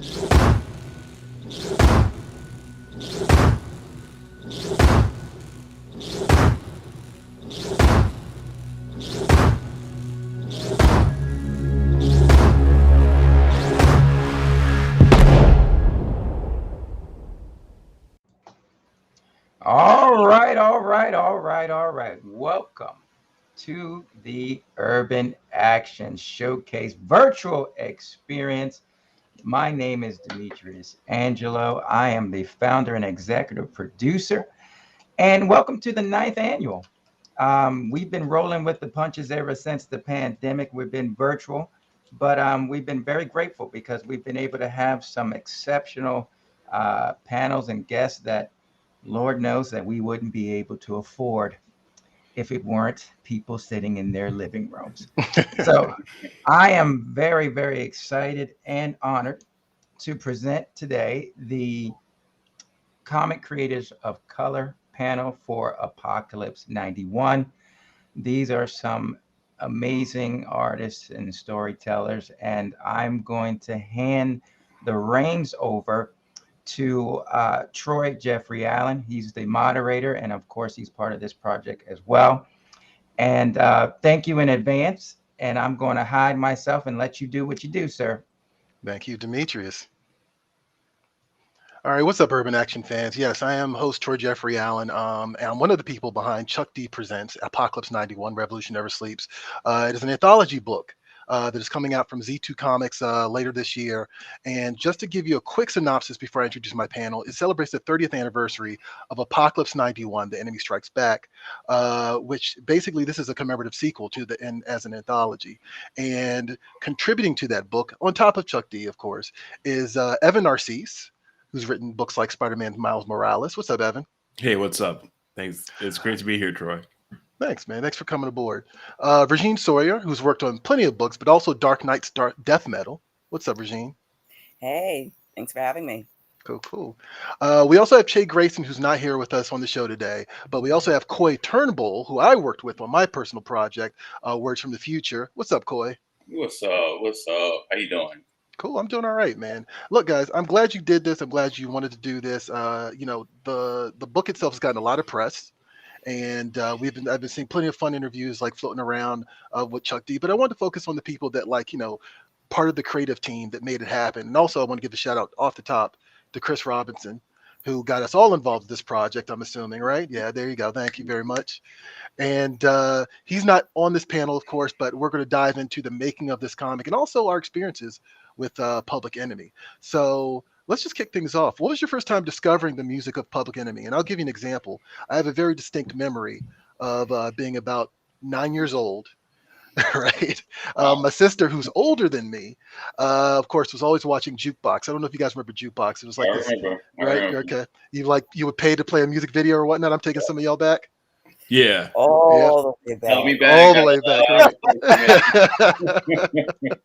All right. Welcome to the Urban Action Showcase virtual experience. My name is Demetrius Angelo. I am the founder and executive producer. And welcome to the 9th annual. We've been rolling with the punches ever since the pandemic. We've been virtual, but we've been very grateful because we've been able to have some exceptional panels and guests that Lord knows that we wouldn't be able to afford if it weren't people sitting in their living rooms. So I am very, very excited and honored to present today the Comic Creators of Color panel for Apocalypse 91. These are some amazing artists and storytellers, and I'm going to hand the reins over to Troy J Allen. He's the moderator, and of course, he's part of this project as well. And thank you in advance. And I'm going to hide myself and let you do what you do, sir. Thank you, Demetrius. All right, what's up, Urban Action fans? Yes, I am host Troy J Allen, and I'm one of the people behind Chuck D Presents Apocalypse 91, Revolution Never Sleeps. It is an anthology book that is coming out from Z2 Comics later this year. And just to give you a quick synopsis before I introduce my panel, it celebrates the 30th anniversary of Apocalypse 91, The Enemy Strikes Back, which basically this is a commemorative sequel to as an anthology. And contributing to that book, on top of Chuck D, of course, is Evan Narcisse, who's written books like Spider-Man Miles Morales. What's up, Evan? Hey, what's up? Thanks. It's great to be here, Troy. Thanks, man. Thanks for coming aboard. Regine Sawyer, who's worked on plenty of books, but also Dark Knight's Death Metal. What's up, Regine? Hey, thanks for having me. Cool. We also have Che Grayson, who's not here with us on the show today, but we also have Coy Turnbull, who I worked with on my personal project, Words from the Future. What's up, Coy? What's up? How you doing? Cool. I'm doing all right, man. Look, guys, I'm glad you did this. I'm glad you wanted to do this. The book itself has gotten a lot of press, and I've been seeing plenty of fun interviews like floating around with Chuck D. But I wanted to focus on the people that part of the creative team that made it happen. And also, I want to give a shout out off the top to Chris Robinson, who got us all involved in this project. I'm assuming, right? Yeah, there you go. Thank you very much. And he's not on this panel, of course, but we're going to dive into the making of this comic and also our experiences with Public Enemy. So let's just kick things off. What was your first time discovering the music of Public Enemy? And I'll give you an example. I have a very distinct memory of being about 9 years old. Right. My sister, who's older than me, of course, was always watching Jukebox. I don't know if you guys remember Jukebox. It was like this, right? Okay. You would pay to play a music video or whatnot. I'm taking some of y'all back. Yeah. All the way back. All the way back. Right.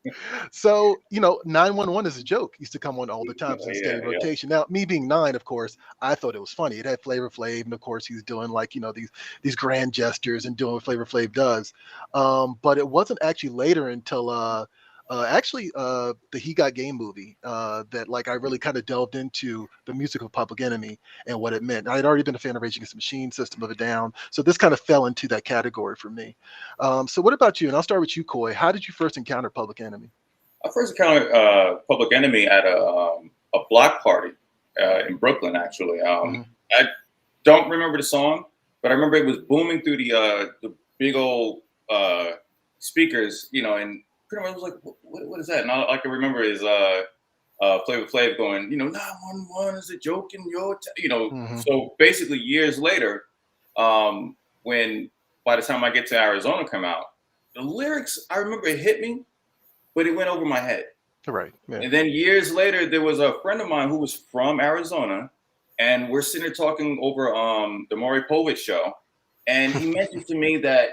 So, 911 is a joke. Used to come on all the time in steady rotation. Now, me being 9, of course, I thought it was funny. It had Flavor Flav, and of course, he's doing these grand gestures and doing what Flavor Flav does. But it wasn't actually later until the He Got Game movie that I really kind of delved into the music of Public Enemy and what it meant. I had already been a fan of Rage Against the Machine, System of a Down, so this kind of fell into that category for me. So what about you? And I'll start with you, Coy. How did you first encounter Public Enemy? I first encountered Public Enemy at a block party in Brooklyn, actually. I don't remember the song, but I remember it was booming through the big old speakers, and pretty much was like, what is that? And all I can remember is Flavor Flav going, 911 is a joke in your, So basically years later, when by the time I get to Arizona come out, the lyrics, I remember it hit me, but it went over my head. Right. Yeah. And then years later, there was a friend of mine who was from Arizona, and we're sitting there talking over the Maury Povich show, and he mentioned to me that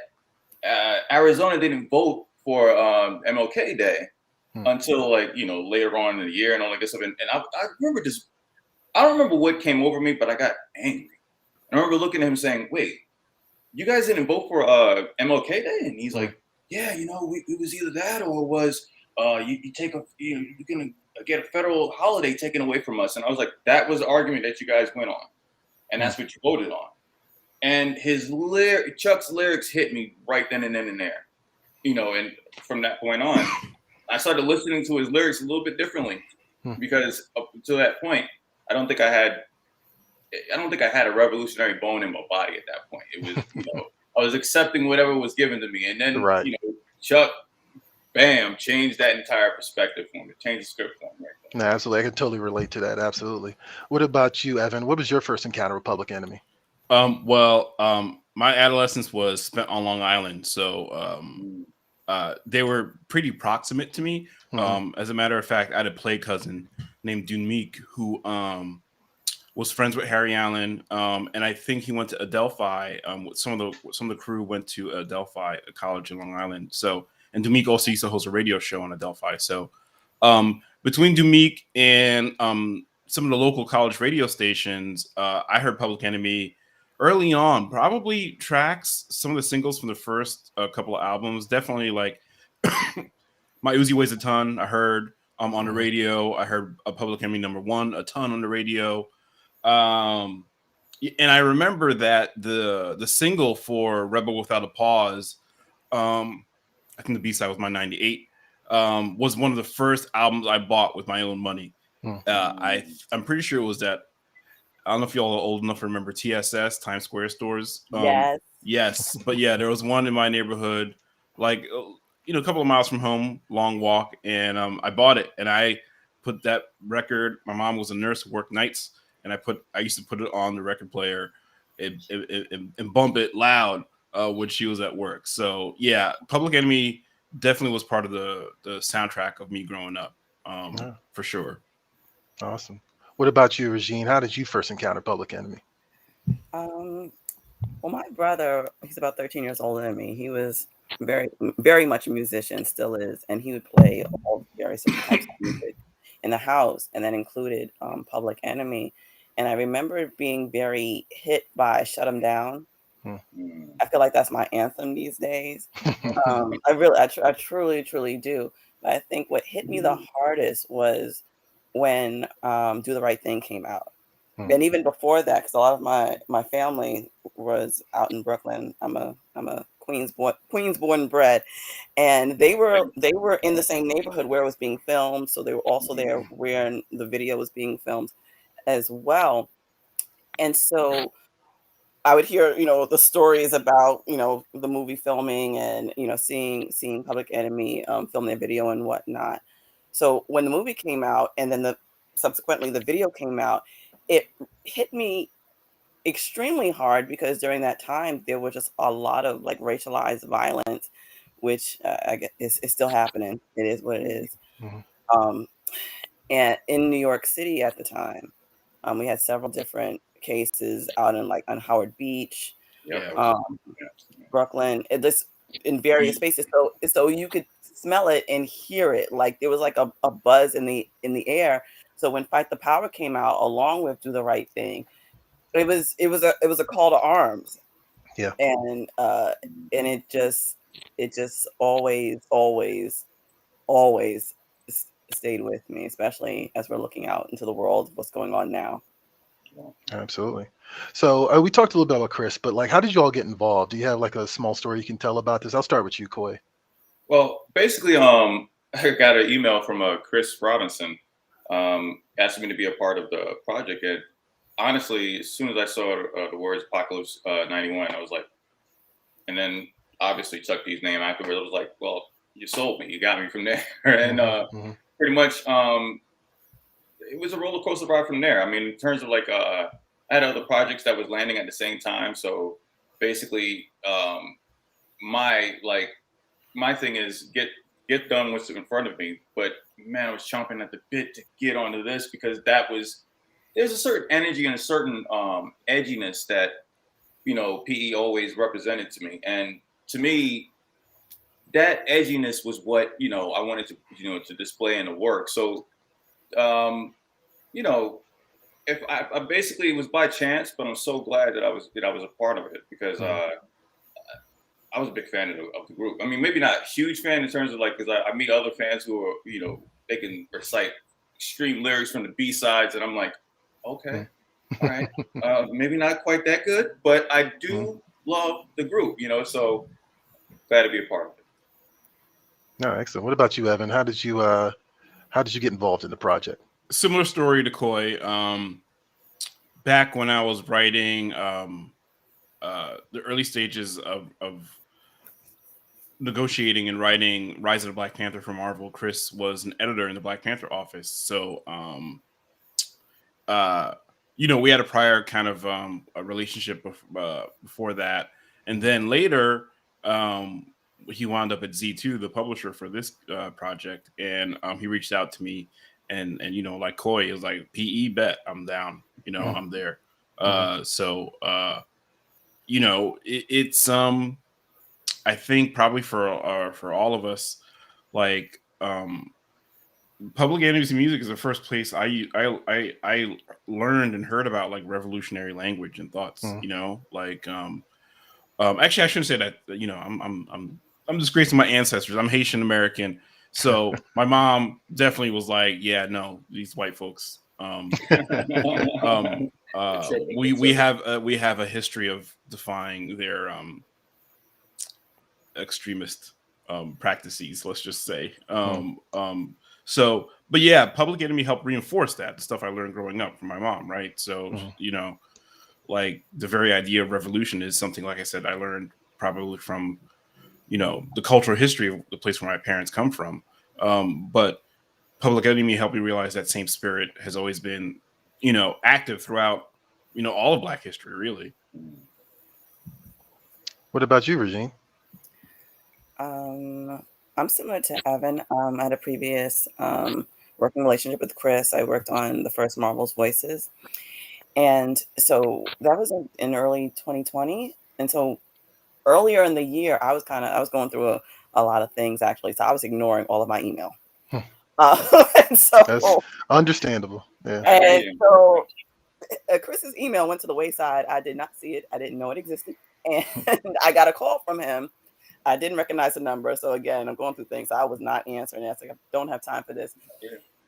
Arizona didn't vote for MLK Day until later on in the year and all that good stuff. And I remember this. I don't remember what came over me, but I got angry. And I remember looking at him saying, "Wait, you guys didn't vote for MLK Day?" And he's like, "Yeah, it was either that or it was you're gonna get a federal holiday taken away from us. And I was like, that was the argument that you guys went on. And that's what you voted on. And Chuck's lyrics hit me right then and there, and from that point on, I started listening to his lyrics a little bit differently because up until that point, I don't think I had a revolutionary bone in my body at that point. It was, I was accepting whatever was given to me. And then, Chuck, bam, changed that entire perspective for me, changed the script for me. Right No, absolutely. I can totally relate to that. Absolutely. What about you, Evan? What was your first encounter with Public Enemy? My adolescence was spent on Long Island, so they were pretty proximate to me. As a matter of fact, I had a play cousin named Dunmeek who was friends with Harry Allen, and I think he went to Adelphi. Some of the crew went to Adelphi, a college in Long Island. So, and Dunmeek also used to host a radio show on Adelphi. So, between Dunmeek and some of the local college radio stations, I heard Public Enemy early on, probably tracks, some of the singles from the first couple of albums. Definitely like My Uzi Weighs a Ton, I heard on the radio. I heard Public Enemy #1 a ton on the radio. And I remember that the single for Rebel Without a Pause, I think the B-side was my 98, was one of the first albums I bought with my own money. I'm pretty sure it was that. I don't know if y'all are old enough to remember TSS, Times Square stores. Yes. But yeah, there was one in my neighborhood, like, a couple of miles from home, long walk. And I bought it and I put that record. My mom was a nurse who worked nights. And I used to put it on the record player and bump it loud when she was at work. So yeah, Public Enemy definitely was part of the soundtrack of me growing up, for sure. Awesome. What about you, Regine? How did you first encounter Public Enemy? Well, my brother, he's about 13 years older than me. He was very, very much a musician, still is, and he would play all various different types of music in the house, and that included Public Enemy. And I remember being very hit by Shut 'Em Down. I feel like that's my anthem these days. I truly do. But I think what hit me the hardest was when Do the Right Thing came out. And even before that, because a lot of my family was out in Brooklyn. I'm a Queens born and bred, and they were in the same neighborhood where it was being filmed. So they were also there where the video was being filmed as well. And so I would hear, the stories about, the movie filming and, seeing Public Enemy film their video and whatnot. So when the movie came out and then subsequently the video came out, it hit me extremely hard because during that time there was just a lot of like racialized violence, which I guess is still happening. It is what it is. And in New York City at the time, we had several different cases out on Howard Beach, Brooklyn, in various spaces. So you could smell it and hear it. Like there was like a buzz in the air. So when Fight the Power came out, along with Do the Right Thing, it was a call to arms. Yeah. And it just always stayed with me, especially as we're looking out into the world of what's going on now. Absolutely. So we talked a little bit about Chris, but like, how did you all get involved? Do you have like a small story you can tell about this? I'll start with you, Coy. Well, basically, I got an email from Chris Robinson asking me to be a part of the project. And honestly, as soon as I saw the words Apocalypse 91, I was like, and then obviously Chuck D's name afterwards, I was like, well, you sold me. You got me from there. And pretty much, it was a roller coaster ride from there. I mean, in terms of like, I had other projects that was landing at the same time. So basically, my thing is get done what's in front of me. But man, I was chomping at the bit to get onto this because there's a certain energy and a certain edginess that, PE always represented to me. And to me, that edginess was what, I wanted to, to display in the work. So, if I basically, it was by chance, but I'm so glad that I was a part of it because I was a big fan of the group. I mean, maybe not a huge fan in terms of like, because I meet other fans who are, they can recite extreme lyrics from the B-sides, and I'm like, okay, all right, maybe not quite that good, but I do love the group, so glad to be a part of it. No, excellent. What about you, Evan? How did you get involved in the project? Similar story to Coy. Back when I was writing the early stages of negotiating and writing Rise of the Black Panther for Marvel, Chris was an editor in the Black Panther office. So, we had a prior kind of a relationship before that. And then later, he wound up at Z2, the publisher for this project. And he reached out to me and like Coy, it was like, PE bet, I'm down, I'm there. It's I think probably for all of us, like Public Enemy's music is the first place I learned and heard about like revolutionary language and thoughts. Actually I shouldn't say that. I'm disgracing my ancestors. I'm Haitian American, so my mom definitely was like, yeah, no, these white folks. We have a history of defying their extremist practices, let's just say. But yeah, Public Enemy helped reinforce that, the stuff I learned growing up from my mom, right? So like the very idea of revolution is something, like I said, I learned probably from the cultural history of the place where my parents come from. But Public Enemy helped me realize that same spirit has always been active throughout all of Black history, really. What about you, Regine? I'm similar to Evan. I had a previous working relationship with Chris. I worked on the first Marvel's Voices. And so that was in early 2020. And so earlier in the year, I was going through a lot of things, actually. So I was ignoring all of my email. And so that's understandable. Yeah. And so Chris's email went to the wayside. I did not see it. I didn't know it existed. And I got a call from him. I didn't recognize the number. So again, I'm going through things. So I was not answering. I was like, I don't have time for this.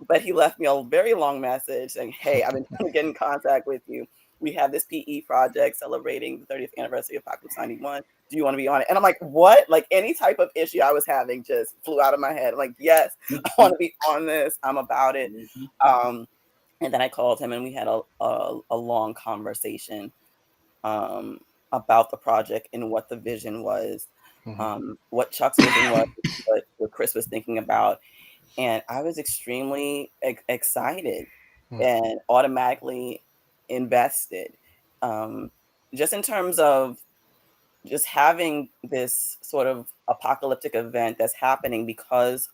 But he left me a very long message saying, hey, I've been trying to get in contact with you. We have this PE project celebrating the 30th anniversary of Apocalypse 91. Do you want to be on it? And I'm like, what? Like any type of issue I was having just flew out of my head. I'm like, yes, I want to be on this. I'm about it. And then I called him and we had a long conversation about the project and what the vision was, what Chuck's vision was, what Chris was thinking about. And I was extremely excited and automatically invested, just in terms of just having this sort of apocalyptic event that's happening because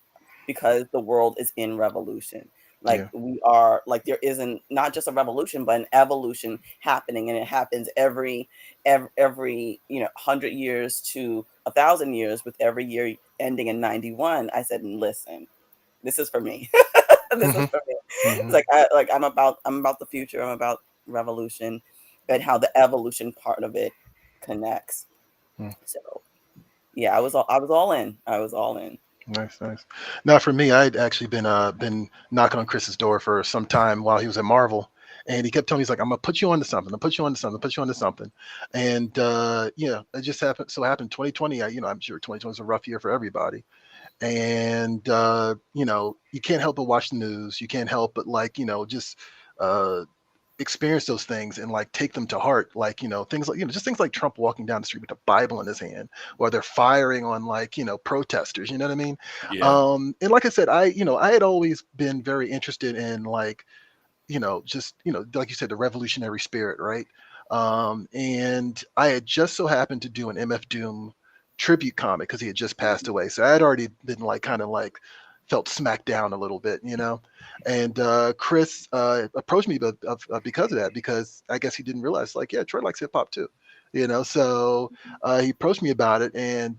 the world is in revolution. Like we are, like there isn't not just a revolution, but an evolution happening, and it happens every 100 years to 1,000 years, with every year ending in 91. I said, listen, this is for me. This is for me. It's I'm about the future. I'm about revolution and how the evolution part of it connects. So yeah, I was all in. Nice. Now for me, I'd actually been knocking on Chris's door for some time while he was at Marvel, and he kept telling me, he's like, I'm gonna put you onto something. And it just happened 2020. I'm sure 2020 was a rough year for everybody. And you can't help but watch the news. You can't help but just experience those things and take them to heart. Things just things like Trump walking down the street with a Bible in his hand, or they're firing on protesters. You know what I mean? Yeah. And like I said, I had always been very interested in like you said, the revolutionary spirit, right? And I had just so happened to do an MF Doom tribute comic because he had just passed away. So I had already been felt smacked down a little bit, and Chris approached me because of that, because I guess he didn't realize Troy likes hip hop too, so he approached me about it, and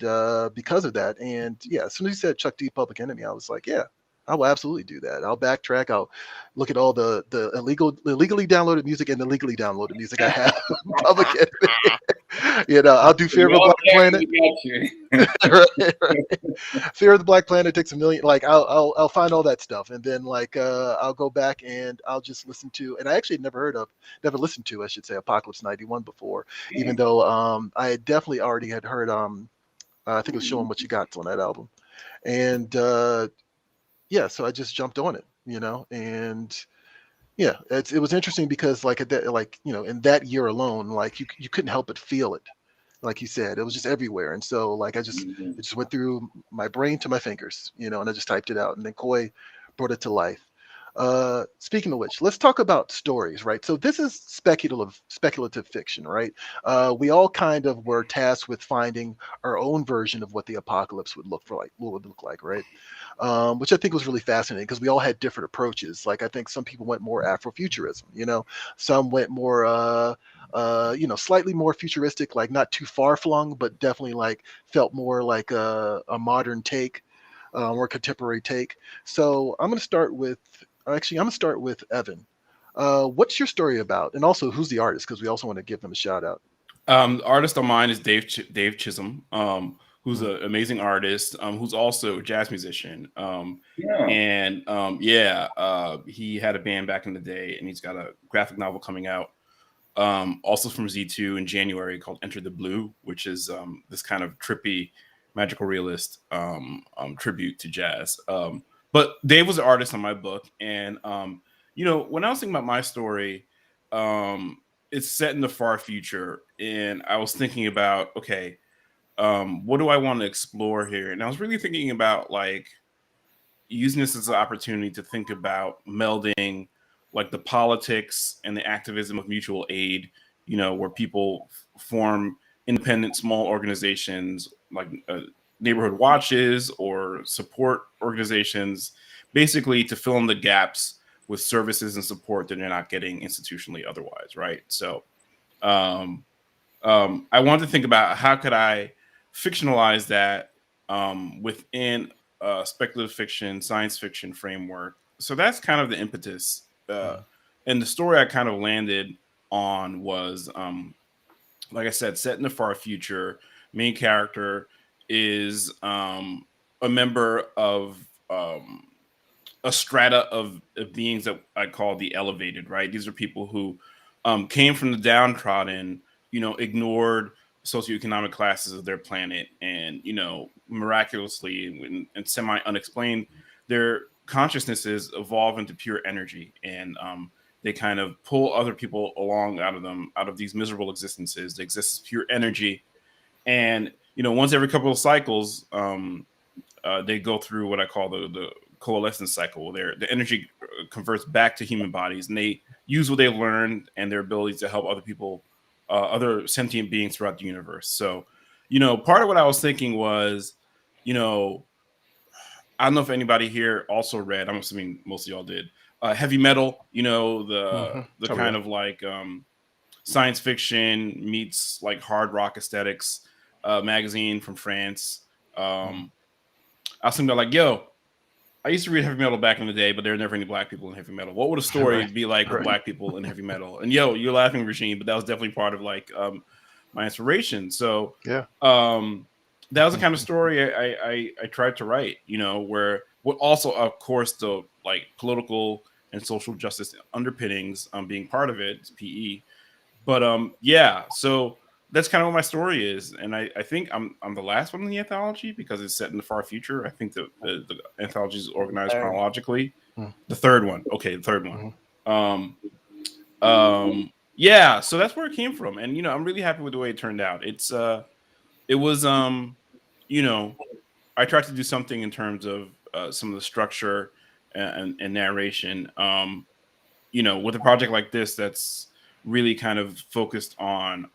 because of that, and as soon as he said Chuck D, Public Enemy, I was like, I will absolutely do that. I'll backtrack. I'll look at all the illegally downloaded music and the legally downloaded music I have. Public Enemy. You know, I'll do Fear of the Black Planet. Right. Fear of the Black Planet takes a million. Like I'll find all that stuff, and then like I'll go back and I'll just listen to. And I actually had never listened to, I should say, Apocalypse 91 before, even though I had definitely already had heard I think it was Showing What You Got on that album, and yeah, so I just jumped on it, you know, and yeah, it was interesting because like at that, like, you know, in that year alone, like you couldn't help but feel it. Like you said, it was just everywhere. And so like it just went through my brain to my fingers, you know, and I just typed it out, and then Coy brought it to life. Speaking of which, let's talk about stories, right? So this is speculative fiction, right? We all kind of were tasked with finding our own version of what the apocalypse would look like, right? Which I think was really fascinating because we all had different approaches. Like I think some people went more Afrofuturism, you know, some went more you know, slightly more futuristic, like not too far flung, but definitely like felt more like a modern take, or contemporary take. So I'm going to start with Evan. What's your story about? And also, who's the artist? Because we also want to give them a shout out. The artist of mine is Dave Chisholm, who's an amazing artist, who's also a jazz musician. And he had a band back in the day, and he's got a graphic novel coming out. Also from Z2 in January called Enter the Blue, which is this kind of trippy magical realist tribute to jazz. But Dave was an artist on my book. And, you know, when I was thinking about my story, it's set in the far future. And I was thinking about, okay, what do I want to explore here? And I was really thinking about like using this as an opportunity to think about melding like the politics and the activism of mutual aid, you know, where people form independent small organizations like neighborhood watches or support organizations, basically to fill in the gaps with services and support that they're not getting institutionally otherwise, right? So I wanted to think about how could I fictionalize that within a speculative fiction, science fiction framework. So that's kind of the impetus. And the story I kind of landed on was, like I said, set in the far future. Main character is a member of a strata of beings that I call the elevated, right? These are people who came from the downtrodden, you know, ignored socioeconomic classes of their planet, and, you know, miraculously and semi unexplained, their consciousnesses evolve into pure energy, and they kind of pull other people along out of these miserable existences. They exist as pure energy, and, you know, once every couple of cycles, they go through what I call the coalescence cycle. The energy converts back to human bodies, and they use what they've learned and their abilities to help other people, other sentient beings throughout the universe. So, you know, part of what I was thinking was, you know, I don't know if anybody here also read, I'm assuming most of y'all did, Heavy Metal, you know, the kind of like science fiction meets like hard rock aesthetics magazine from France. I was thinking about like, yo, I used to read heavy metal back in the day, but there were never any black people in heavy metal. What would a story be like with black people in heavy metal? And yo, you're laughing, Regine, but that was definitely part of like my inspiration. So yeah, that was the kind of story I tried to write, you know, where with also, of course, the like political and social justice underpinnings being part of it, it's PE. But yeah, so that's kind of what my story is, and I think I'm the last one in the anthology because it's set in the far future. I think the anthology is organized chronologically. The third one, okay, the third one. Yeah, so that's where it came from, and you know, I'm really happy with the way it turned out. It was you know, I tried to do something in terms of some of the structure and narration. You know, with a project like this, that's really kind of focused on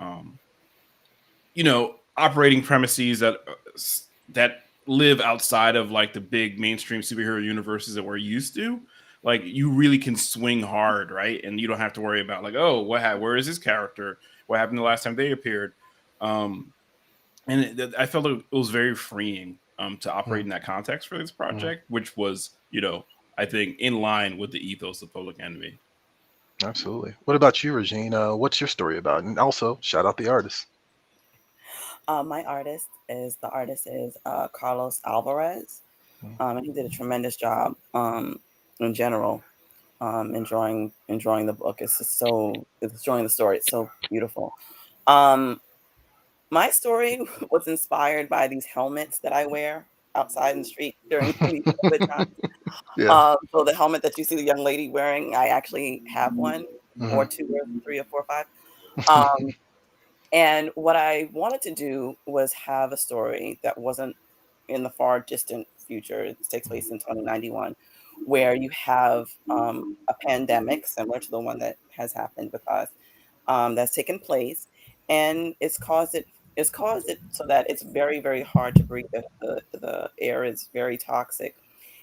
you know, operating premises that live outside of like the big mainstream superhero universes that we're used to. Like you really can swing hard, right? And you don't have to worry about like, oh, where is this character? What happened the last time they appeared? And I felt it was very freeing to operate in that context for this project, which was, you know, I think, in line with the ethos of Public Enemy. Absolutely. What about you, Regine? What's your story about? And also, shout out the artist. My artist is Carlos Alvarez, and he did a tremendous job in general, enjoying the book. It's enjoying the story. It's so beautiful. My story was inspired by these helmets that I wear outside in the street during these COVID times. Yeah. So the helmet that you see the young lady wearing, I actually have one, or two, or three, or four, or five. And what I wanted to do was have a story that wasn't in the far distant future. It takes place in 2091, where you have a pandemic similar to the one that has happened with us, that's taken place, and it's caused it so that it's very, very hard to breathe. The air is very toxic,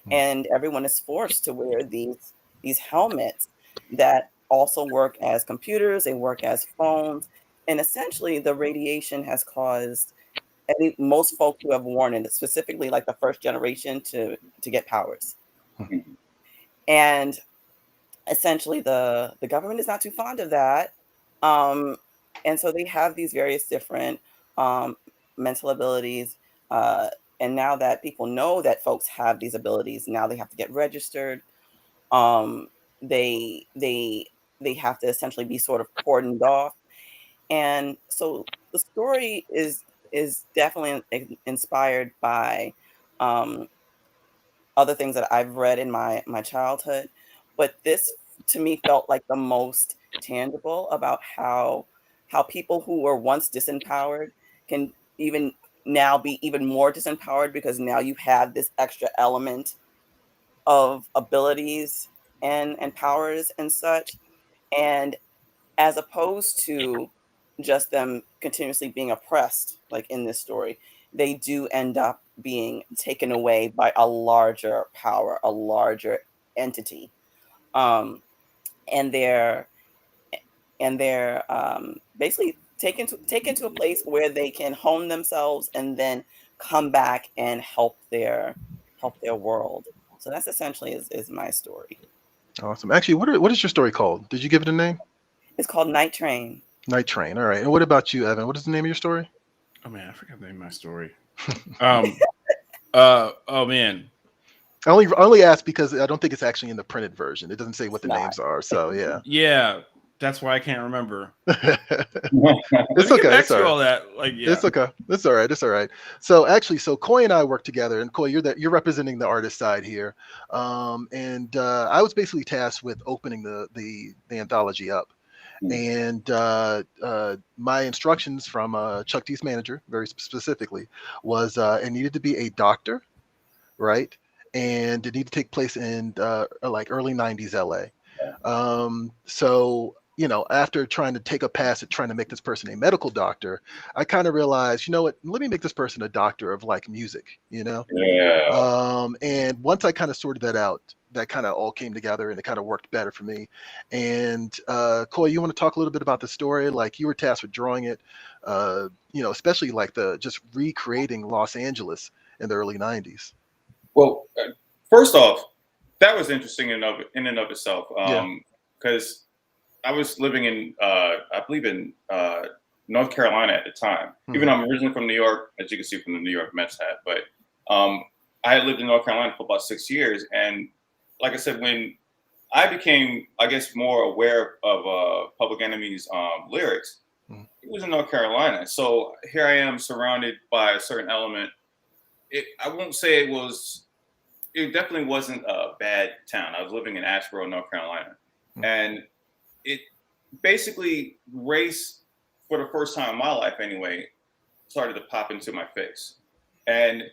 and everyone is forced to wear these helmets that also work as computers. They work as phones, and essentially the radiation has caused most folks who have worn it, specifically like the first generation, to get powers. And essentially the government is not too fond of that, and so they have these various different mental abilities, and now that people know that folks have these abilities, now they have to get registered. um, they they they have to essentially be sort of cordoned off, and so the story is definitely inspired by um, other things that I've read in my childhood, but this to me felt like the most tangible about how people who were once disempowered can even now be even more disempowered, because now you have this extra element of abilities and powers and such, and as opposed to just them continuously being oppressed, like in this story, they do end up being taken away by a larger power, a larger entity, um, and they're basically taken to a place where they can hone themselves and then come back and help their world. So that's essentially is my story. Awesome. Actually, what is your story called? Did you give it a name? It's called Night Train. Night Train. All right. And what about you, Evan? What is the name of your story? Oh man, I forgot the name of my story. Oh man. I only asked because I don't think it's actually in the printed version. It doesn't say what the Not. names are. So yeah. Yeah, that's why I can't remember. It's Let me get okay. back It's to all right. all that. Like, yeah. It's okay. It's all right. It's all right. So actually, Coy and I work together, and Coy, you're representing the artist side here, and I was basically tasked with opening the anthology up, and my instructions from Chuck D's manager, very specifically, was it needed to be a doctor, right, and it needed to take place in like early '90s LA. So after trying to take a pass at trying to make this person a medical doctor, I kind of realized, you know what, let me make this person a doctor of like music, Yeah. and once I kind of sorted that out, that kind of all came together and it kind of worked better for me. And Coy, you want to talk a little bit about the story? Like, you were tasked with drawing it, especially like the just recreating Los Angeles in the early '90s. Well, first off, that was interesting in and of itself. Yeah. Because I was living in, I believe in North Carolina at the time. Even though I'm originally from New York, as you can see from the New York Mets hat. But I had lived in North Carolina for about 6 years. And like I said, when I became, I guess, more aware of Public Enemy's lyrics, it was in North Carolina. So here I am surrounded by a certain element. I won't say it definitely wasn't a bad town. I was living in Asheboro, North Carolina. And it basically, race, for the first time in my life anyway, started to pop into my face. And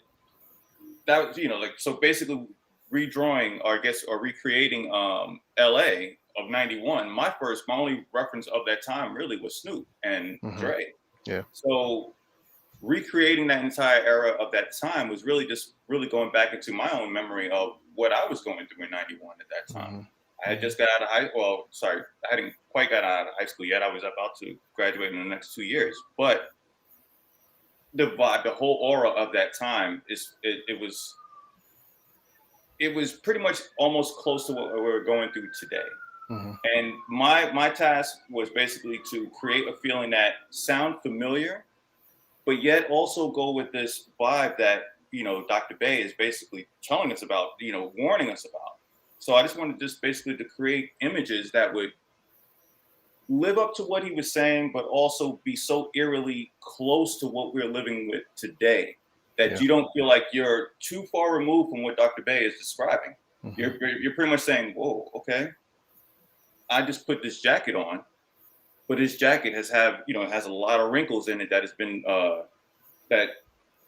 that was, so basically redrawing, or I guess, or recreating LA of '91, my only reference of that time really was Snoop and Dre. Yeah. So recreating that entire era of that time was really just going back into my own memory of what I was going through in '91 at that time. I had just got out of I hadn't quite got out of high school yet. I was about to graduate in the next 2 years. But the vibe, the whole aura of that time it it was pretty much almost close to what we're going through today. Mm-hmm. And my task was basically to create a feeling that sound familiar, but yet also go with this vibe that, Dr. Bay is basically telling us about, warning us about. So I just wanted basically to create images that would live up to what he was saying, but also be so eerily close to what we're living with today that you don't feel like you're too far removed from what Dr. Bay is describing. Mm-hmm. You're pretty much saying, whoa, okay, I just put this jacket on, but this jacket has a lot of wrinkles in it that has been that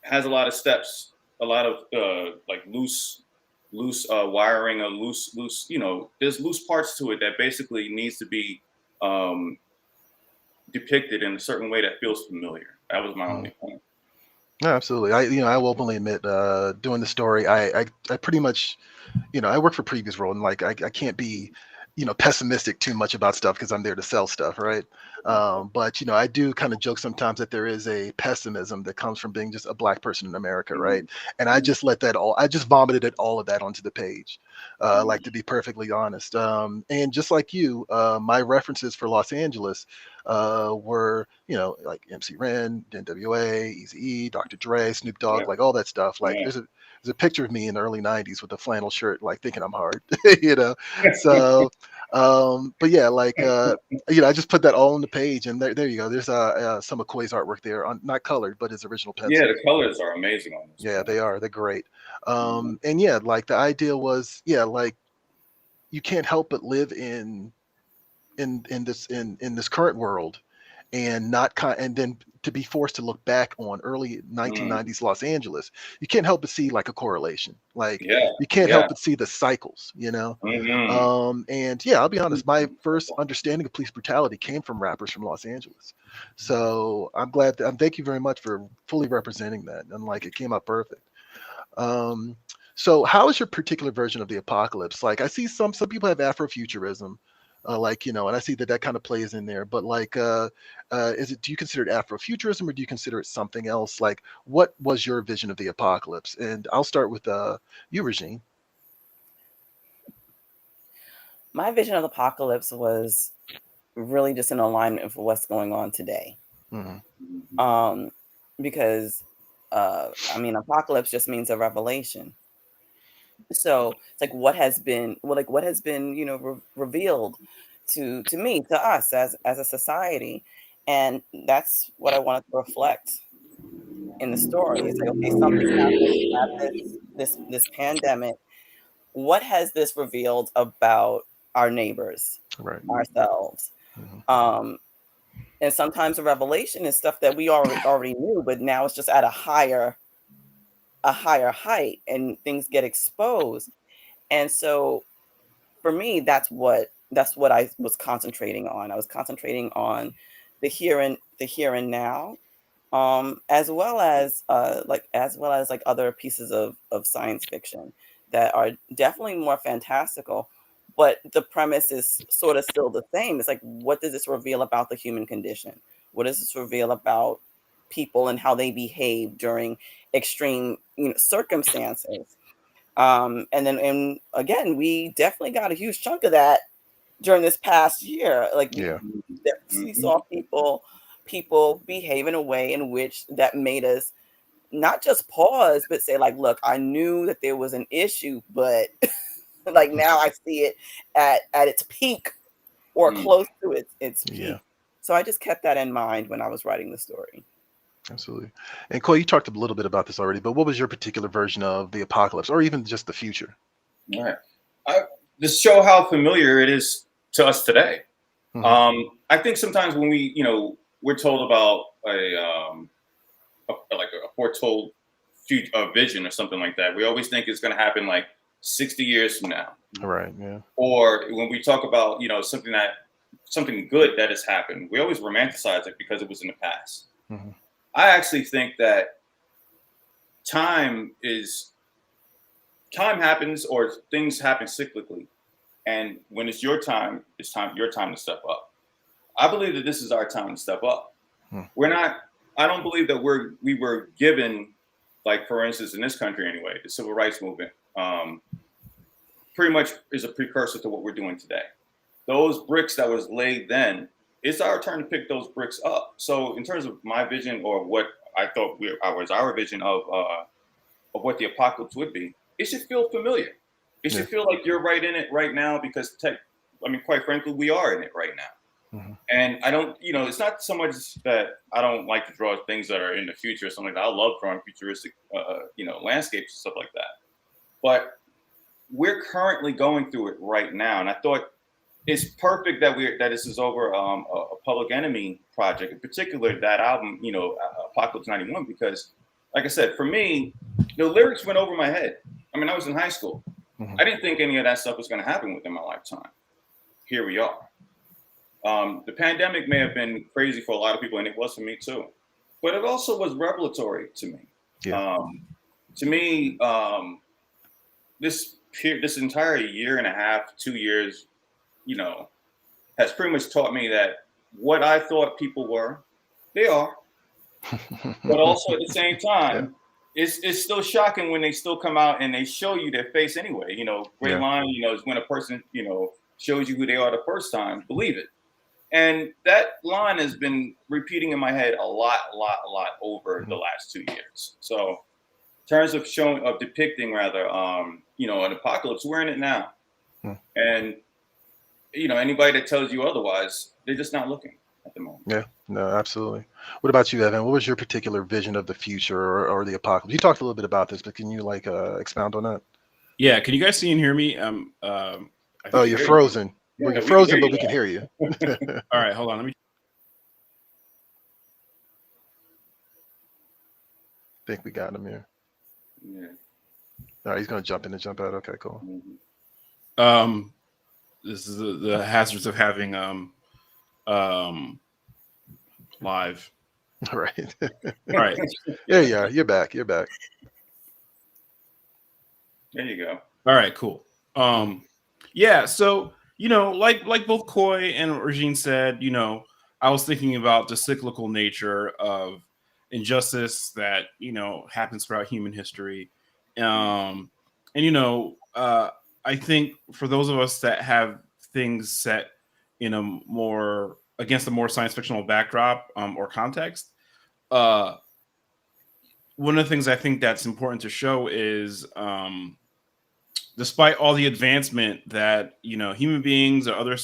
has a lot of steps, a lot of like loose wiring, a loose there's loose parts to it that basically needs to be depicted in a certain way that feels familiar. That was my only point. No, absolutely. I will openly admit, doing the story, I pretty much, I work for previous role, and like I can't be, pessimistic too much about stuff because I'm there to sell stuff, right? But I do kind of joke sometimes that there is a pessimism that comes from being just a Black person in America, right? And I just I just vomited all of that onto the page, like, to be perfectly honest. And just like you, my references for Los Angeles were, like MC Ren, NWA, Eazy-E, Dr. Dre, Snoop Dogg, like all that stuff. Like there's a picture of me in the early 90s with a flannel shirt, like thinking I'm hard, So, but yeah, like, I just put that all on the page, and there you go. There's some of Koi's artwork there, not colored, but his original pencil. Yeah, the colors are amazing on this. Yeah, they are. They're great. And yeah, like the idea was, like you can't help but live in this current world, and and then to be forced to look back on early 1990s Los Angeles, you can't help but see like a correlation. Like you can't help but see the cycles, and yeah, I'll be honest, my first understanding of police brutality came from rappers from Los Angeles. So I'm glad thank you very much for fully representing that, and like it came out perfect. So how is your particular version of the apocalypse? Like I see some people have Afrofuturism, and I see that kind of plays in there. But like, do you consider it Afrofuturism, or do you consider it something else? Like, what was your vision of the apocalypse? And I'll start with you, Regine. My vision of the apocalypse was really just in alignment with what's going on today. Mm-hmm. Because apocalypse just means a revelation. So it's like what has been revealed to me, to us as a society, and that's what I wanted to reflect in the story. It's like, okay, something happened. We have this pandemic. What has this revealed about our neighbors, Right, ourselves? Mm-hmm. And sometimes the revelation is stuff that we already knew, but now it's just at a higher height, and things get exposed. And so for me, that's what I was concentrating on. I was concentrating on the here and now, as well as other pieces of science fiction that are definitely more fantastical, but the premise is sort of still the same. It's like, what does this reveal about the human condition? What does this reveal about people and how they behave during extreme circumstances? And again, we definitely got a huge chunk of that during this past year. Like we saw people behave in a way in which that made us not just pause, but say like, look, I knew that there was an issue, but like now I see it at its peak or close to its peak. Yeah. So I just kept that in mind when I was writing the story. Absolutely. And Koi, you talked a little bit about this already, but what was your particular version of the apocalypse, or even just the future? All right. Just show how familiar it is to us today. Mm-hmm. I think sometimes when we're told about a foretold future vision or something like that, we always think it's going to happen like 60 years from now. Right. Yeah. Or when we talk about something good that has happened, we always romanticize it because it was in the past. Mm-hmm. I actually think that time happens, or things happen cyclically, and when it's your time to step up. I believe that this is our time to step up. I don't believe that we were given, like, for instance, in this country anyway, the civil rights movement, pretty much is a precursor to what we're doing today. Those bricks that was laid then, it's our turn to pick those bricks up. So in terms of my vision, or what I thought was our vision of what the apocalypse would be, it should feel familiar. It should feel like you're right in it right now, because quite frankly, we are in it right now. Mm-hmm. And I don't, it's not so much that I don't like to draw things that are in the future or something like that. I love drawing futuristic, landscapes and stuff like that. But we're currently going through it right now. And I thought it's perfect that this is over a Public Enemy project, in particular that album, Apocalypse 91, because like I said, for me, the lyrics went over my head. I mean, I was in high school. Mm-hmm. I didn't think any of that stuff was going to happen within my lifetime. Here we are. The pandemic may have been crazy for a lot of people, and it was for me too. But it also was revelatory to me. Yeah. To me, this entire year and a half, 2 years, has pretty much taught me that what I thought people were, they are. But also at the same time, it's still shocking when they still come out and they show you their face anyway. Great line, is when a person, shows you who they are the first time, believe it. And that line has been repeating in my head a lot over the last 2 years. So in terms of depicting rather, an apocalypse, we're in it now. And, anybody that tells you otherwise, they're just not looking at the moment. Yeah, no, absolutely. What about you, Evan? What was your particular vision of the future or the apocalypse? You talked a little bit about this, but can you expound on that? Yeah, can you guys see and hear me? Oh, you're frozen. Well, you're frozen, but we can hear you. All right, hold on. Let me. I think we got him here. Yeah. All right, he's going to jump in and jump out. Okay, cool. This is the hazards of having live. All right. All right. There you are. You're back. You're back. There you go. All right, cool. Yeah, so like both Coy and Regine said, I was thinking about the cyclical nature of injustice that happens throughout human history, and I think for those of us that have things set in a more science fictional backdrop or context, one of the things I think that's important to show is despite all the advancement that human beings or other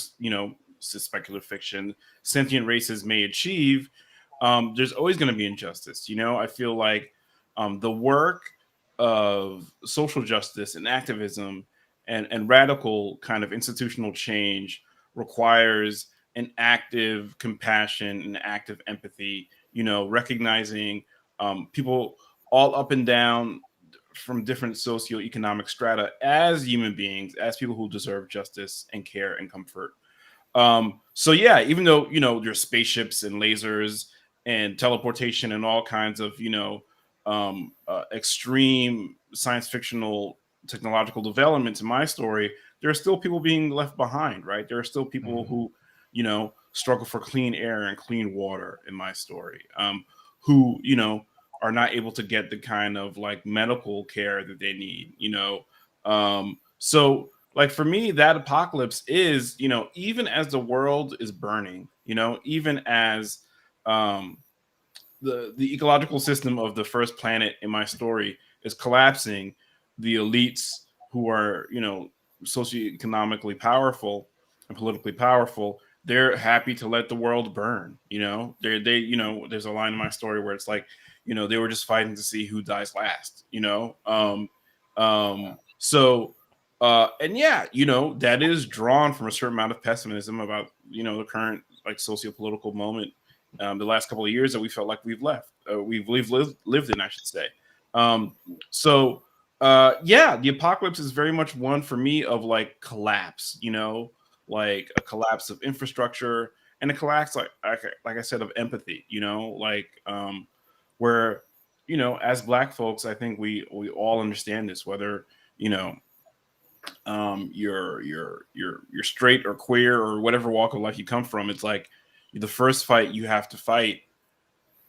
speculative fiction sentient races may achieve, there's always going to be injustice. I feel like the work of social justice and activism and radical kind of institutional change requires an active compassion and active empathy, recognizing people all up and down from different socioeconomic strata as human beings, as people who deserve justice and care and comfort. So yeah, even though, there's spaceships and lasers and teleportation and all kinds of, extreme science fictional technological developments in my story, there are still people being left behind, right? There are still people who, struggle for clean air and clean water in my story, who, are not able to get the kind of medical care that they need, So for me, that apocalypse is, even as the world is burning, even as the ecological system of the first planet in my story is collapsing, the elites who are, socioeconomically powerful and politically powerful, they're happy to let the world burn. They there's a line in my story where it's like, they were just fighting to see who dies last, So, and yeah, that is drawn from a certain amount of pessimism about, the current socio-political moment, the last couple of years that we felt like we've lived in, I should say. So, yeah, the apocalypse is very much one for me of collapse, a collapse of infrastructure and a collapse, like I said, of empathy, where, as Black folks, I think we all understand this, whether, you're straight or queer or whatever walk of life you come from. It's like the first fight you have to fight,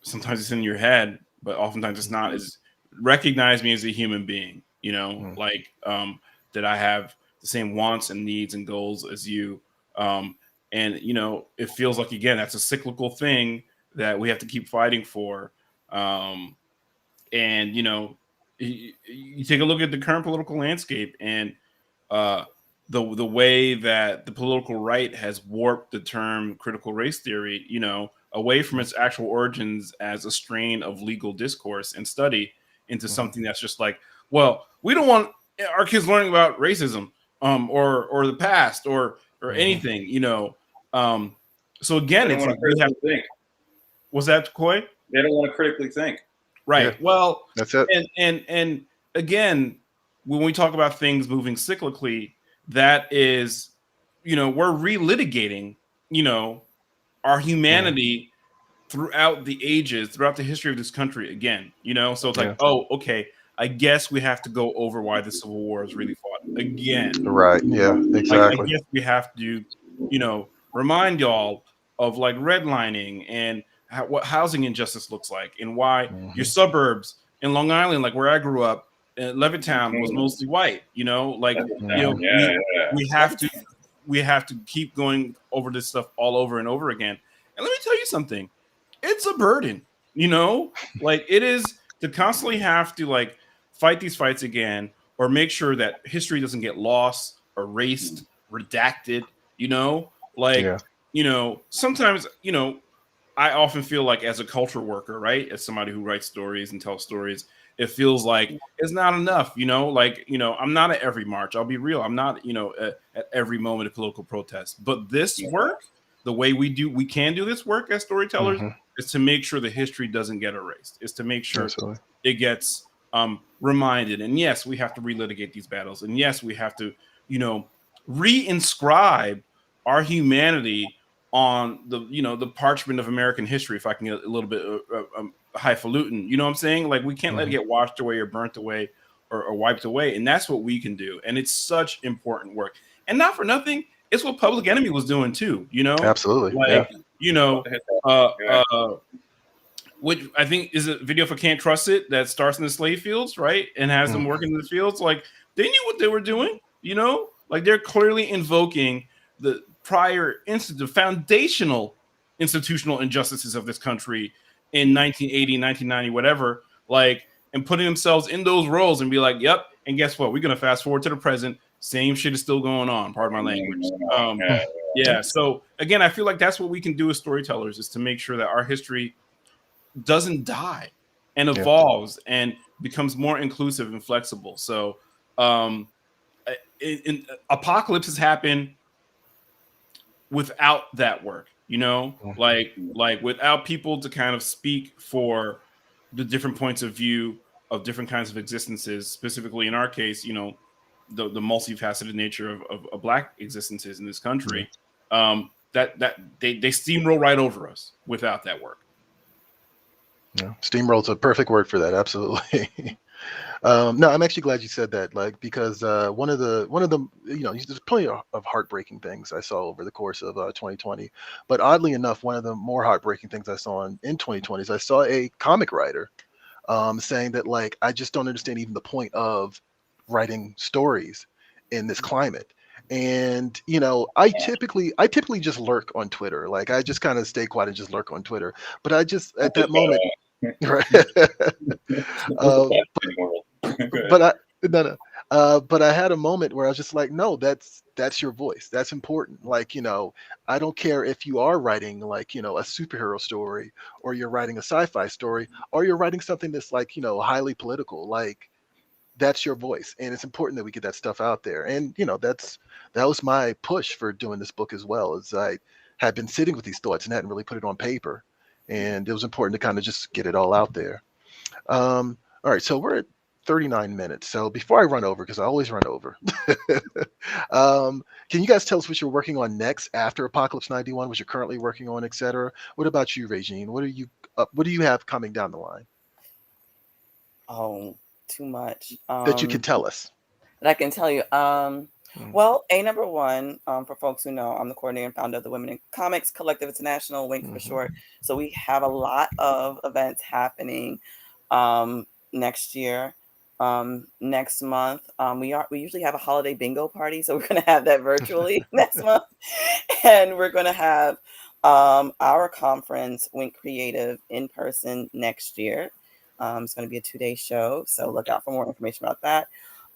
sometimes it's in your head, but oftentimes it's not, is recognize me as a human being, that I have the same wants and needs and goals as you. And you know, it feels like, again, that's a cyclical thing that we have to keep fighting for. And you know, you take a look at the current political landscape, and the way that the political right has warped the term critical race theory, you know, away from its actual origins as a strain of legal discourse and study into something that's just like, well, we don't want our kids learning about racism, or the past, or anything, you know. So again, it's like we have to think. Was that Coy? They don't want to critically think. Right. Yeah. Well, that's it. And again, when we talk about things moving cyclically, that is, you know, we're relitigating, you know, our humanity throughout the ages, throughout the history of this country again, you know. So it's like, oh, okay, I guess we have to go over why the Civil War is really fought again. Right. Yeah, exactly. Like, I guess we have to, you know, remind y'all of like redlining and what housing injustice looks like, and why your suburbs in Long Island, like where I grew up, Levittown, was mostly white. You know, like you know, we have to keep going over this stuff all over and over again. And let me tell you something, it's a burden. You know, like it is to constantly have to like fight these fights again, or make sure that history doesn't get lost, erased, redacted. You know, like you know, sometimes, you know, I often feel like as a culture worker, right, as somebody who writes stories and tells stories, it feels like it's not enough, you know, like, you know, I'm not at every march. I'll be real. I'm not, you know, at every moment of political protest. But this work, the way we can do this work as storytellers, is to make sure the history doesn't get erased. Is to make sure it gets reminded. And yes, we have to relitigate these battles. And yes, we have to, you know, reinscribe our humanity on the, you know, the parchment of American history, if I can get a little bit highfalutin, you know what I'm saying? Like we can't let it get washed away or burnt away or wiped away. And that's what we can do. And it's such important work. And not for nothing, it's what Public Enemy was doing too, you know? Absolutely. Like, you know, which I think is a video for Can't Trust It that starts in the slave fields, right? And has them working in the fields. Like they knew what they were doing, you know? Like they're clearly invoking the prior the foundational institutional injustices of this country in 1980, 1990, whatever, like, and putting themselves in those roles and be like, yep, and guess what? We're going to fast forward to the present. Same shit is still going on. Pardon my language. So again, I feel like that's what we can do as storytellers, is to make sure that our history doesn't die and evolves and becomes more inclusive and flexible. So apocalypses happen without that work, you know, like without people to kind of speak for the different points of view of different kinds of existences, specifically in our case, you know, the multifaceted nature of Black existences in this country, that they steamroll right over us without that work. Yeah, steamroll's a perfect word for that. Absolutely. No, I'm actually glad you said that, like, because one of the, you know, there's plenty of heartbreaking things I saw over the course of 2020. But oddly enough, one of the more heartbreaking things I saw in 2020 is I saw a comic writer saying that, like, I just don't understand even the point of writing stories in this climate. And, you know, I typically just lurk on Twitter. Like, I just kind of stay quiet and just lurk on Twitter. But I just, at that moment, right. But I had a moment where I was just like, no, that's your voice. That's important. Like, you know, I don't care if you are writing, like, you know, a superhero story, or you're writing a sci-fi story, or you're writing something that's, like, you know, highly political. Like, that's your voice, and it's important that we get that stuff out there. And, you know, that was my push for doing this book as well, as I had been sitting with these thoughts and hadn't really put it on paper, and it was important to kind of just get it all out there. All right, so we're at 39 minutes. So before I run over, because I always run over, can you guys tell us what you're working on next after Apocalypse 91, what you're currently working on, etc.? What about you, Regine? What do you have coming down the line? Oh, too much. That you can tell us. That I can tell you. Well, number one, for folks who know, I'm the coordinator and founder of the Women in Comics Collective International, WINC for short. So we have a lot of events happening next year. next month. We usually have a holiday bingo party, so we're going to have that virtually next month, and we're going to have our conference Wink Creative in person next year. It's going to be a 2-day show, so look out for more information about that.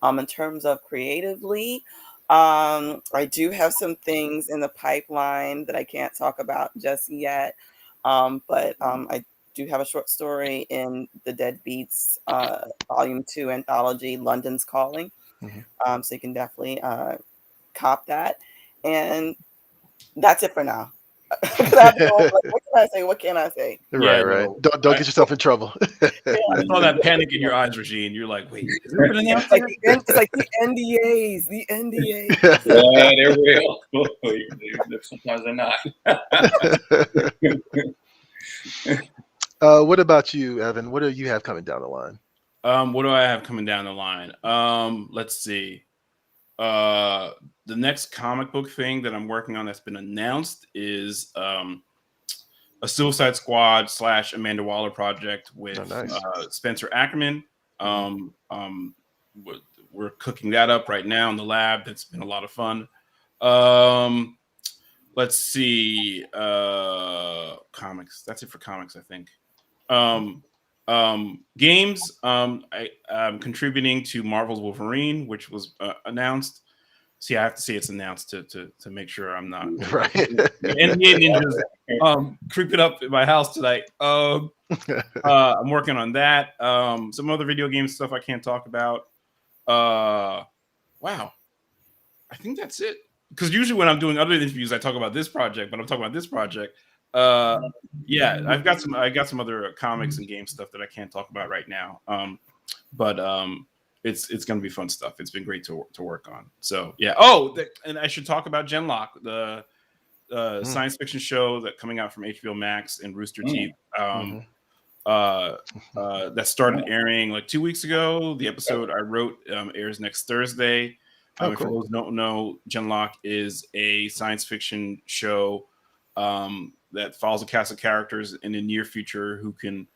In terms of creatively, I do have some things in the pipeline that I can't talk about just yet, but I do have a short story in the Deadbeats Volume 2 anthology, London's Calling. So you can definitely cop that. And that's it for now. What can I say? What can I say? Right. No, Don't get yourself in trouble. I saw that panic in your eyes, Regine. You're like, wait, is it been announced? It's like the NDAs. The NDAs. Yeah, they're real. Sometimes they're not. What about you, Evan? What do you have coming down the line? What do I have coming down the line? Let's see. The next comic book thing that I'm working on that's been announced is a Suicide Squad / Amanda Waller project with Spencer Ackerman. We're cooking that up right now in the lab. That's been a lot of fun. Let's see. Comics. That's it for comics, I think. Games. I'm contributing to Marvel's Wolverine, which was announced. See, I have to say it's announced to make sure I'm not right. NBA ninjas creeping up at my house tonight. I'm working on that. Some other video game stuff I can't talk about. Wow, I think that's it. Because usually when I'm doing other interviews, I talk about this project, but I'm talking about this project. Yeah, I got some other comics and game stuff that I can't talk about right now. But it's going to be fun stuff. It's been great to work on. So yeah. And I should talk about Genlock, the science fiction show that coming out from HBO Max and Rooster Teeth. That started airing like 2 weeks ago. The episode I wrote airs next Thursday. Cool. For those who don't know, Genlock is a science fiction show that follows a cast of characters in the near future who can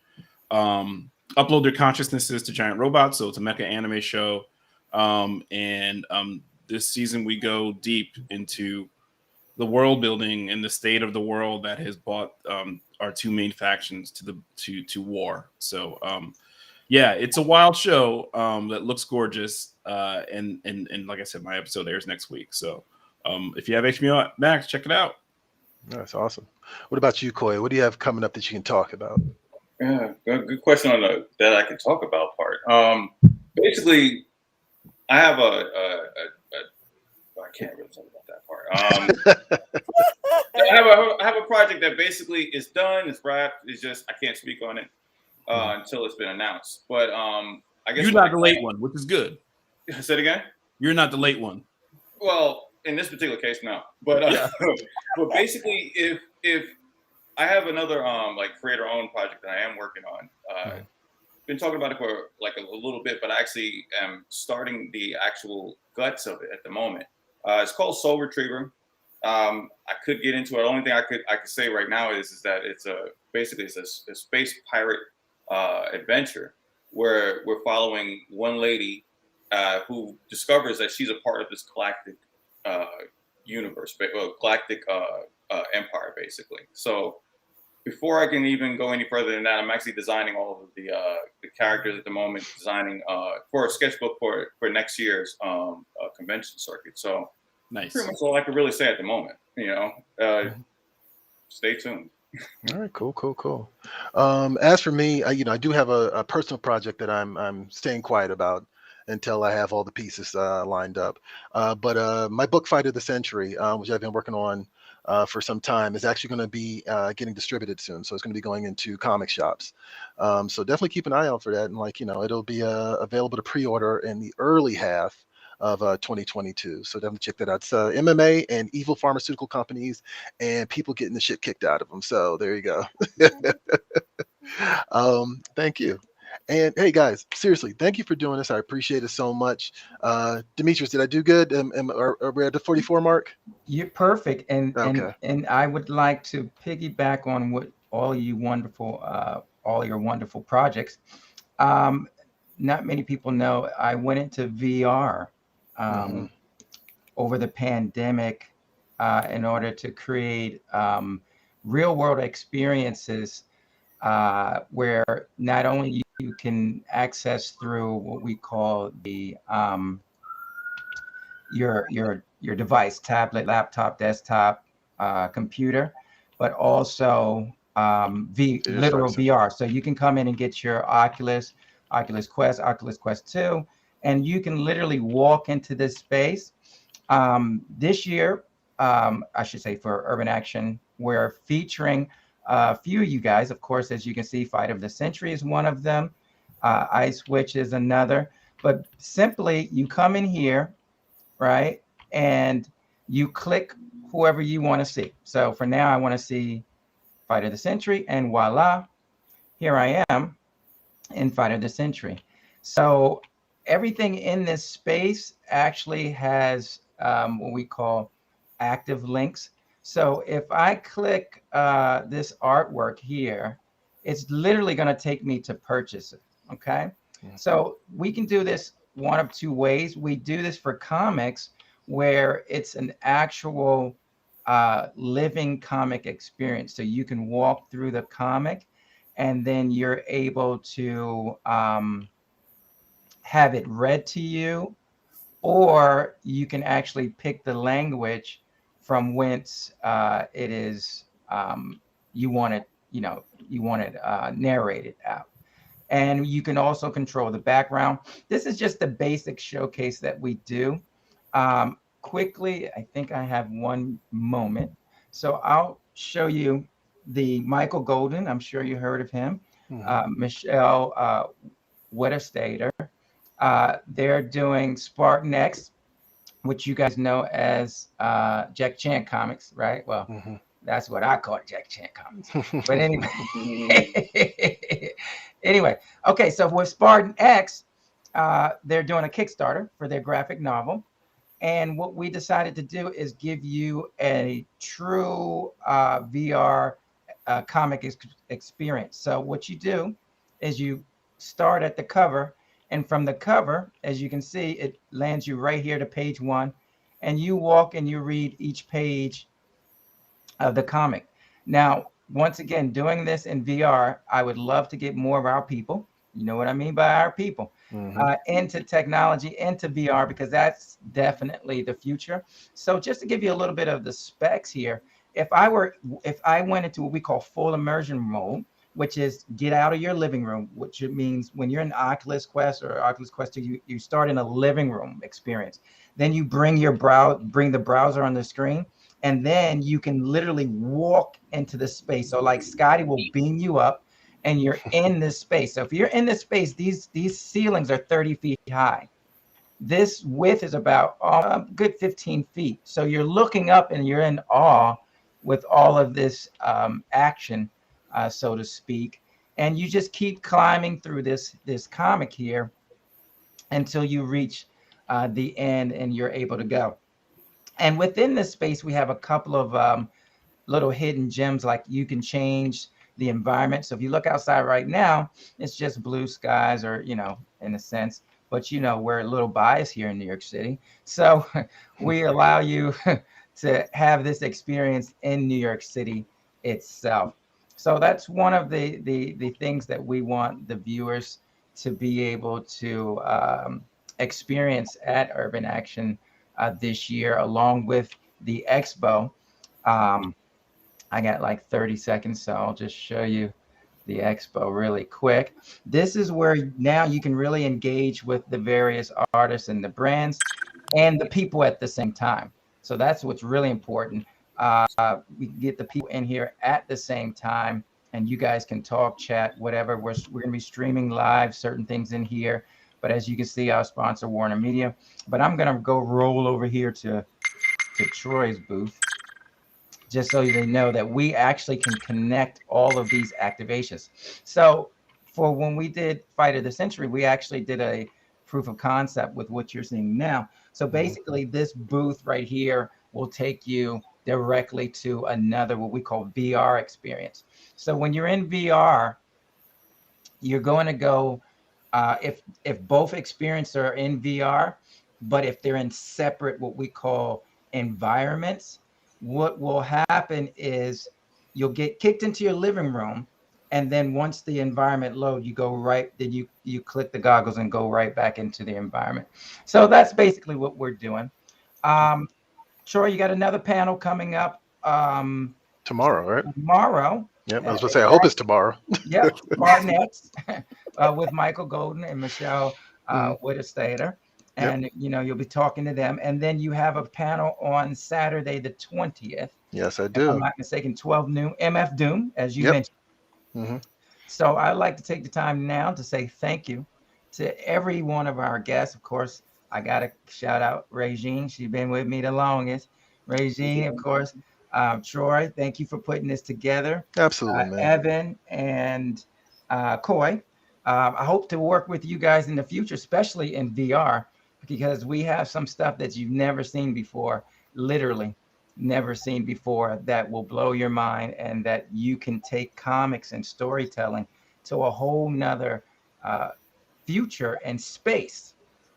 upload their consciousnesses to giant robots. So it's a mecha anime show. This season we go deep into the world building and the state of the world that has brought our two main factions to war. So yeah, it's a wild show that looks gorgeous. And like I said, my episode airs next week. So if you have HBO Max, check it out. That's awesome. What about you, Koya? What do you have coming up that you can talk about? Yeah, good question on the that I can talk about part. Basically, I have I can't really talk about that part. I have a project that basically is done. It's wrapped. It's just I can't speak on it until it's been announced. But I guess you're not the late one, which is good. Say it again. You're not the late one. Well, in this particular case, no. But but basically, if I have another like creator-owned project that I am working on. Been talking about it for like a little bit, but I actually am starting the actual guts of it at the moment. It's called Soul Retriever. I could get into it. The only thing I could say right now is that it's basically a space pirate adventure where we're following one lady who discovers that she's a part of this galactic universe, galactic empire, basically. So before I can even go any further than that, I'm actually designing all of the characters at the moment, designing for a sketchbook for next year's convention circuit. So nice. Pretty much all I could really say at the moment. You know, stay tuned. All right, cool. As for me, I do have a personal project that I'm staying quiet about until I have all the pieces lined up. But my book, Fight of the Century, which I've been working on for some time, is actually going to be getting distributed soon. So it's going to be going into comic shops. So definitely keep an eye out for that. And it'll be available to pre-order in the early half of 2022. So definitely check that out. It's MMA and evil pharmaceutical companies and people getting the shit kicked out of them. So there you go. Thank you. And hey guys, seriously, thank you for doing this. I appreciate it so much. Demetrius, did I do good? Are we at the 44 mark? You're perfect. And Okay. and I would like to piggyback on what all your wonderful projects. not many people know, I went into VR over the pandemic in order to create real world experiences where not only you can access through what we call the your device, tablet, laptop, desktop, computer, but also literal VR. So you can come in and get your Oculus Quest, Oculus Quest 2, and you can literally walk into this space. This year, I should say for Urban Action, we're featuring a few of you guys. Of course, as you can see, Fight of the Century is one of them. Ice Witch is another. But simply, you come in here, right? And you click whoever you want to see. So for now, I want to see Fight of the Century, and voila, here I am in Fight of the Century. So everything in this space actually has what we call active links. So if I click this artwork here, it's literally going to take me to purchase it. Okay. So we can do this one of two ways. We do this for comics where it's an actual living comic experience. So you can walk through the comic and then you're able to have it read to you, or you can actually pick the language from whence it is you want it, narrated out. And you can also control the background. This is just the basic showcase that we do. Quickly, I think I have one moment. So I'll show you the Michael Golden. I'm sure you heard of him. Michelle Wetterstater. They're doing Spartan X, which you guys know as Jack Chan Comics, right? Well, that's what I call it, Jack Chan Comics. But anyway, okay. So with Spartan X, they're doing a Kickstarter for their graphic novel. And what we decided to do is give you a true VR comic experience. So what you do is you start at the cover, and from the cover, as you can see, it lands you right here to page 1, and you walk and you read each page of the comic. Now, once again, doing this in VR, I would love to get more of our people, you know what I mean by our people, into technology, into VR, because that's definitely the future. So just to give you a little bit of the specs here, if I went into what we call full immersion mode, which is get out of your living room, which means when you're in Oculus Quest or Oculus Quest 2, you start in a living room experience. Then you bring the browser on the screen, and then you can literally walk into the space. So like Scotty will beam you up, and you're in this space. So if you're in this space, these ceilings are 30 feet high. This width is about a good 15 feet. So you're looking up and you're in awe with all of this action, so to speak. And you just keep climbing through this comic here until you reach the end and you're able to go. And within this space, we have a couple of little hidden gems, like you can change the environment. So if you look outside right now, it's just blue skies, or, in a sense, but we're a little biased here in New York City. So we allow you to have this experience in New York City itself. So that's one of the things that we want the viewers to be able to experience at Urban Action this year, along with the expo. I got like 30 seconds, so I'll just show you the expo really quick. This is where now you can really engage with the various artists and the brands and the people at the same time. So that's what's really important. We can get the people in here at the same time, and you guys can talk, chat, whatever. We're going to be streaming live certain things in here. But as you can see, our sponsor, Warner Media. But I'm going to go roll over here to Troy's booth, just so they know that we actually can connect all of these activations. So for when we did Fight of the Century, we actually did a proof of concept with what you're seeing now. So basically this booth right here will take you directly to another, what we call VR experience. So when you're in VR, you're going to go if both experiences are in VR, but if they're in separate what we call environments, what will happen is you'll get kicked into your living room, and then once the environment load, you go right, then you click the goggles and go right back into the environment. So that's basically what we're doing. Troy, you got another panel coming up Tomorrow, right? tomorrow. Yep. I was going to say, I hope it's tomorrow. Yep, next with Michael Golden and Michelle Wittestater. And, you'll be talking to them. And then you have a panel on Saturday, the 20th. Yes, I If do. I'm not mistaken, 12 noon, MF Doom, as you mentioned. So I'd like to take the time now to say thank you to every one of our guests. Of course, I got to shout out Regine. She's been with me the longest. Regine, of course. Troy, thank you for putting this together. Absolutely, man. Evan and Coy. I hope to work with you guys in the future, especially in VR, because we have some stuff that you've never seen before, literally never seen before, that will blow your mind, and that you can take comics and storytelling to a whole nother future and space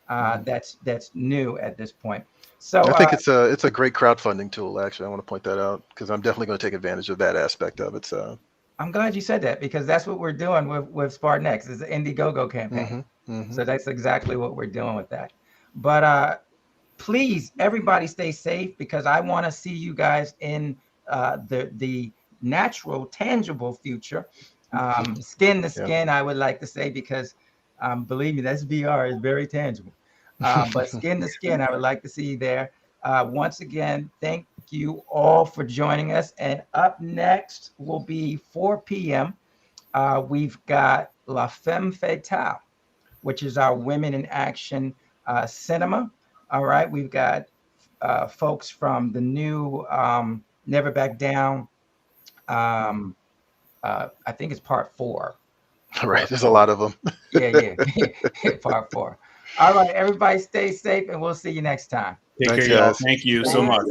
that's new at this point. So I think it's a great crowdfunding tool. Actually, I want to point that out because I'm definitely going to take advantage of that aspect of it. So I'm glad you said that, because that's what we're doing with Spartan X, is the Indiegogo campaign. So that's exactly what we're doing with that. But please, everybody stay safe, because I want to see you guys in the natural, tangible future. Skin to skin, I would like to say, because believe me, that's VR is very tangible. But skin to skin, I would like to see you there. Once again, thank you all for joining us. And up next will be 4 p.m. We've got La Femme Fatale, which is our Women in Action cinema. All right, we've got folks from the new Never Back Down. I think it's part 4. Right, there's a lot of them. Yeah. Part 4. All right, everybody stay safe, and we'll see you next time. Take Thanks, care, y'all. guys. Thank you so much.